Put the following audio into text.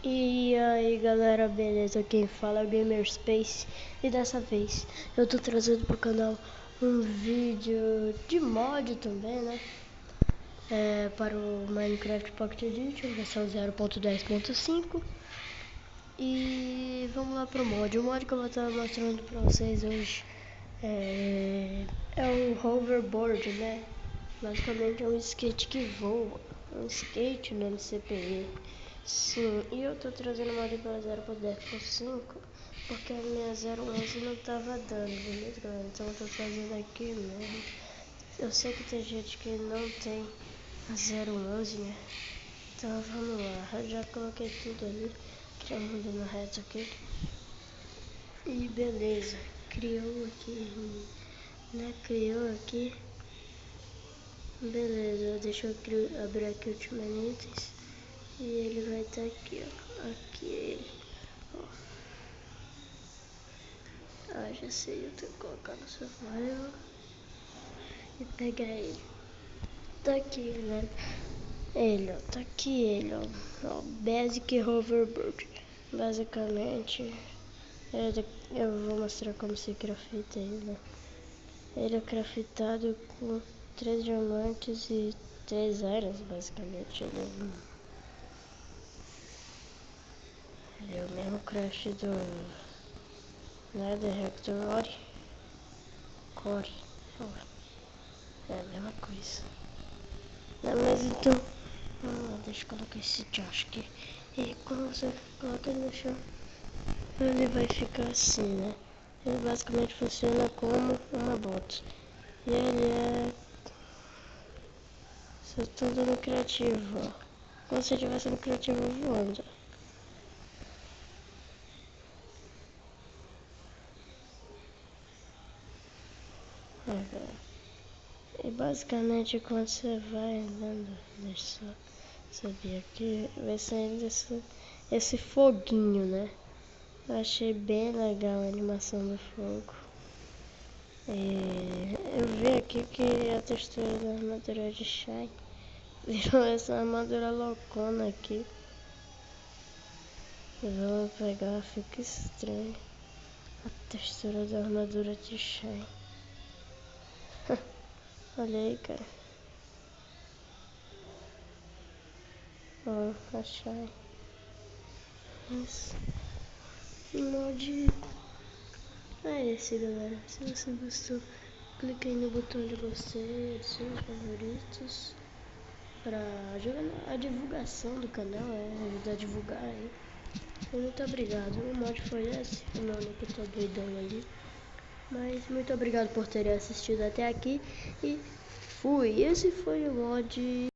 E aí galera, beleza? Quem fala é o Gamerspace e dessa vez eu tô trazendo pro canal um vídeo de mod também, né? Para o Minecraft Pocket Edition, versão 0.10.5. E vamos lá pro mod. O mod que eu vou estar mostrando pra vocês hoje é o hoverboard, né? Basicamente é um skate que voa, um skate no MCPE. Sim, e eu tô trazendo uma para 0.10.5 porque a minha 0.11 não tava dando, beleza galera? Então eu tô trazendo aqui mesmo. Eu sei que tem gente que não tem a 0.11, né? Então vamos lá, eu já coloquei tudo ali, tirando no reto aqui. E beleza, criou aqui, né? Criou aqui. Beleza, deixa eu abrir aqui o Ultimate Itens. E ele vai estar aqui, ó. Aqui ele. Ó. Ah, já sei, eu tenho que colocar no survival e pegar ele. Tá aqui, né? Ele, ó. Tá aqui ele, ó. Basic Hoverboard. Basicamente, eu vou mostrar como se crafta ele. Ele é craftado com 3 diamantes e 3 irons, basicamente. Ele é o mesmo craft do Nether Reactor Core. É a mesma coisa. Não, mas então, deixa eu colocar esse Josh aqui. E quando você coloca ele no chão, ele vai ficar assim, né? Ele basicamente funciona como uma bot. E ele é tudo no criativo, ó. Como se estivesse no criativo voando. E basicamente quando você vai andando, deixa eu subir aqui, vai saindo esse foguinho, né? Eu achei bem legal a animação do fogo. Eu vi aqui que a textura da armadura de Shine virou essa armadura loucona aqui. Vou pegar, fica estranho a textura da armadura de Shine. Olha aí, cara. Ó, a Shine. Isso. Mod é esse, galera. Se você gostou, clique aí no botão de gostei, adicione favoritos para ajudar a divulgação do canal, ajudar a divulgar aí. E muito obrigado. O mod foi esse, o meu que eu tô doidão ali. Mas muito obrigado por terem assistido até aqui e fui. Esse foi o mod.